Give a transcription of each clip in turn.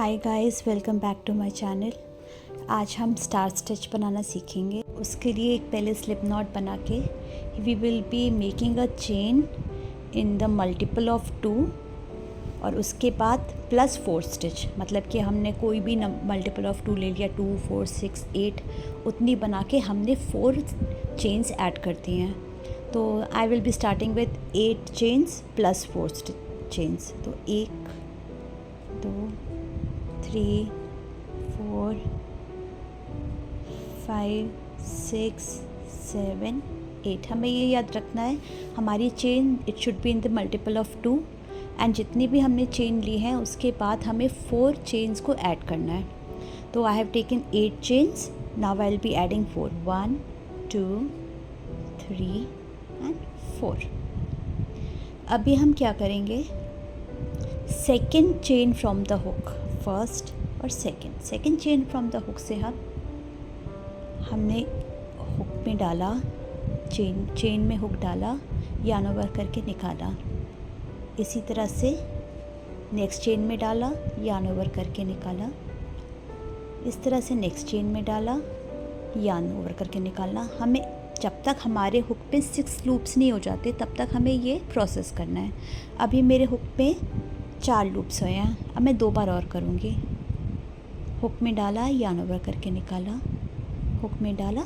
Hi guys, welcome back to my channel. आज हम star stitch बनाना सीखेंगे। उसके लिए एक पहले स्लिप नॉट बना के we will be making a chain in the multiple of 2 और उसके बाद +4 स्टिच, मतलब कि हमने कोई भी मल्टीपल ऑफ 2 ले लिया, 2, 4, 6, 8 उतनी बना के हमने 4 चेन्स ऐड कर दी हैं। तो आई will be starting with 8 chains +4 chains. तो 1, 2, 3, 4, 5, 6, 7, 8। हमें ये याद रखना है हमारी chain it should be in the multiple of 2 and जितनी भी हमने चेन ली है उसके बाद हमें 4 चेन्स को ऐड करना है। तो I have taken 8 chains, now I will be adding 4, 1, 2, 3 and 4। अभी हम क्या करेंगे, second chain from the hook, first और second chain from the hook से हमने हुक में डाला, चेन में हुक डाला, यार्न ओवर करके निकाला। इसी तरह से नेक्स्ट चेन में डाला, यार्न ओवर करके निकाला। इस तरह से नेक्स्ट चेन में डाला, यार्न ओवर करके निकालना। हमें जब तक हमारे हुक पे 6 लूप्स नहीं हो जाते तब तक हमें ये प्रोसेस करना है। अभी मेरे हुक पे 4 लूप्स हुए हैं। अब मैं 2 बार और करूँगी। हुक में डाला, यार्न ओवर करके निकाला, हुक में डाला,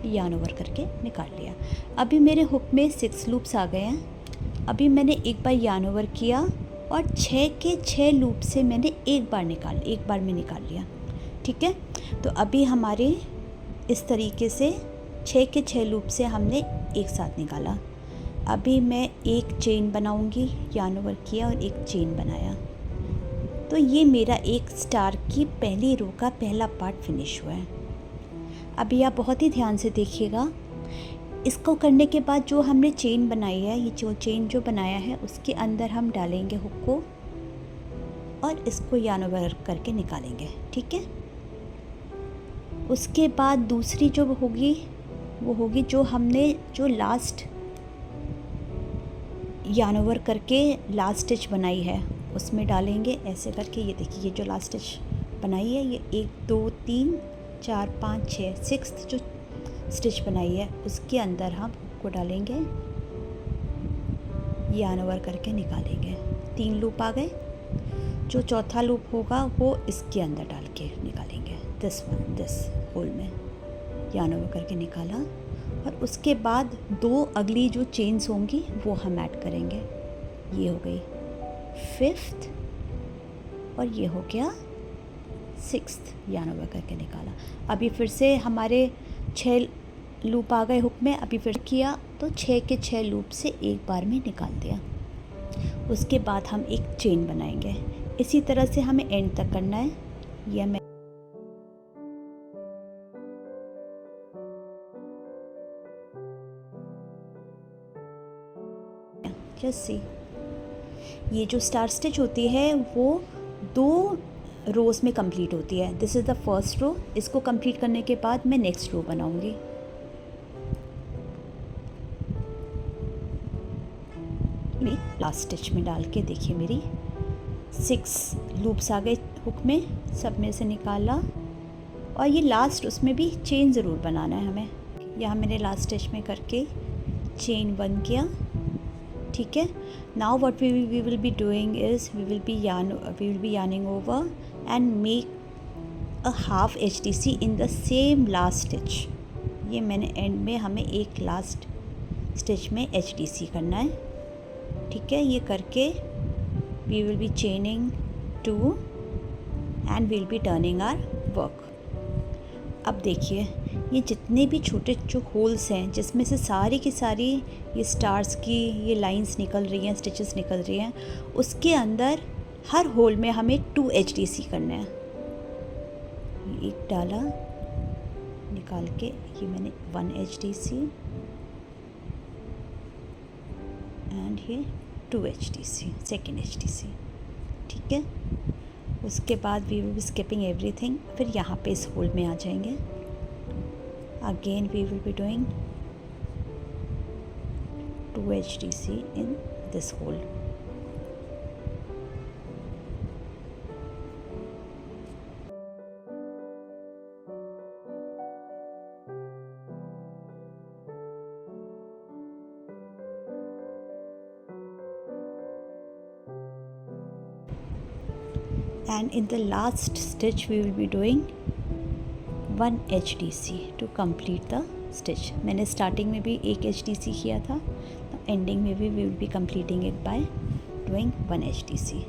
यार्न ओवर करके निकाल लिया। अभी मेरे हुक में 6 लूप्स आ गए हैं। अभी मैंने एक बार यार्न ओवर किया और 6 के 6 लूप से मैंने एक बार में निकाल लिया। ठीक है, तो अभी हमारे इस तरीके से 6 के 6 लूप से हमने एक साथ निकाला। अभी मैं एक चेन बनाऊंगी, यार्न ओवर किया और एक चेन बनाया। तो ये मेरा एक स्टार की पहली रो का पहला पार्ट फिनिश हुआ है। अभी आप बहुत ही ध्यान से देखिएगा। इसको करने के बाद जो हमने चेन बनाई है, ये जो चेन जो बनाया है उसके अंदर हम डालेंगे हुक को और इसको यार्न ओवर करके निकालेंगे। ठीक है, उसके बाद दूसरी जो होगी वो होगी जो हमने जो लास्ट यार्न ओवर करके लास्ट स्टिच बनाई है उसमें डालेंगे। ऐसे करके ये देखिए, ये जो लास्ट स्टिच बनाई है, ये 1, 2, 3, 4, 5, 6 6th जो स्टिच बनाई है उसके अंदर हम को डालेंगे, यार्न ओवर करके निकालेंगे। 3 लूप आ गए। जो चौथा लूप होगा वो इसके अंदर डाल के निकालेंगे, दिस होल में यार्न ओवर करके निकाला। और उसके बाद 2 अगली जो चेन्स होंगी वो हम ऐड करेंगे। ये हो गई 5th और ये हो गया 6th, यार्न ओवर करके निकाला। अभी फिर से हमारे 6 लूप आ गए हुक में। अभी फिर किया तो 6 के 6 लूप से एक बार में निकाल दिया। उसके बाद हम एक चेन बनाएंगे। इसी तरह से हमें एंड तक करना है। यह मैं जस्ट सी, ये जो स्टार स्टिच होती है वो 2 रोज़ में कंप्लीट होती है। This is the first row. इसको कंप्लीट करने के बाद मैं नेक्स्ट रो बनाऊंगी। लास्ट स्टिच में डाल के देखिए मेरी 6 लूप्स आ गए हुक में, सब में से निकाला। और ये लास्ट उसमें भी चेन ज़रूर बनाना है हमें। यहाँ मैंने लास्ट स्टिच में करके चेन 1 किया। ठीक है, now what we will be doing is we will be yarning over and make a half HDC in the same last stitch। ये मैंने एंड में हमें एक लास्ट स्टिच में HDC करना है। ठीक है, ये करके we will be chaining 2 and we will be turning our work. अब देखिए, ये जितने भी छोटे जो होल्स हैं जिसमें से सारी की सारी ये स्टार्स की ये लाइंस निकल रही हैं, स्टिचेस निकल रही हैं, उसके अंदर हर होल में हमें 2 HDC करना है। एक डाला निकाल के, ये मैंने 1 HDC एंड ये 2 HDC, सेकेंड HDC। ठीक है, उसके बाद we will be skipping everything. फिर यहाँ पे इस होल में आ जाएंगे। Again we will be doing 2 HDC in this hole. and in the last stitch we will be doing 1 HDC to complete the stitch. मैंने starting में भी एक HDC किया था, ending में भी we will be completing it by doing 1 HDC.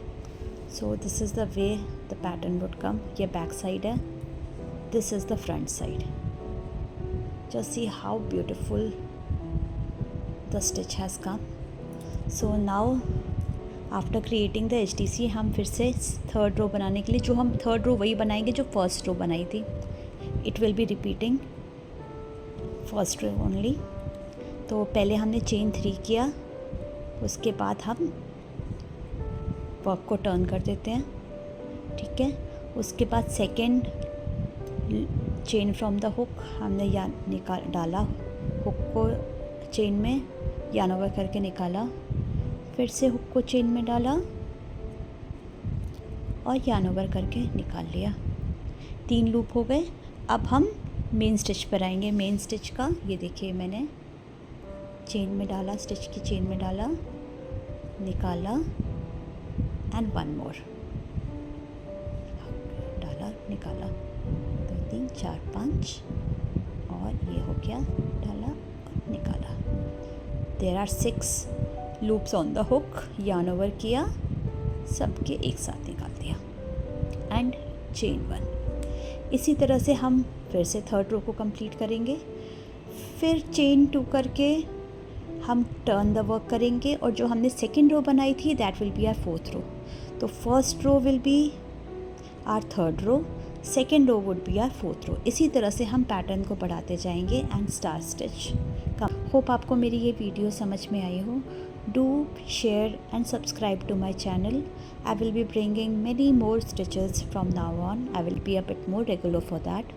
So this is the way the pattern would come. ये back side है, this is the front side. Just see how beautiful the stitch has come. So now after creating the HDC हम फिर से third row बनाने के लिए, जो हम थर्ड रो वही बनाएंगे जो फर्स्ट रो बनाई थी. It will be repeating first row only. तो पहले हमने चेन 3 किया, उसके बाद हम वर्क को टर्न कर देते हैं. ठीक है. उसके बाद second chain from the hook हमने डाला, हुक को चेन में यार्न ओवर करके निकाला, फिर से हुक को चेन में डाला और यार्न ओवर करके निकाल लिया. 3 लूप हो गए. अब हम मेन स्टिच पर आएंगे. मेन स्टिच का ये देखिए, मैंने चेन में डाला, स्टिच की चेन में डाला, निकाला एंड 1 मोर, डाला निकाला, 2 3 4 5 और ये हो गया, डाला और निकाला. There are 6 loops on the hook. Yarn over किया, सबके एक साथ निकाल दिया एंड चेन 1. इसी तरह से हम फिर से थर्ड रो को कंप्लीट करेंगे. फिर चेन 2 करके हम टर्न द वर्क करेंगे और जो हमने सेकेंड रो बनाई थी that will be our fourth row. तो first row will be our third row, second row would be our fourth row. इसी तरह से हम पैटर्न को बढ़ाते जाएंगे एंड स्टार स्टिच. होप आपको मेरी ये वीडियो समझ में आई हो. Do share and subscribe to my channel. I will be bringing many more stitches from now on. I will be a bit more regular for that.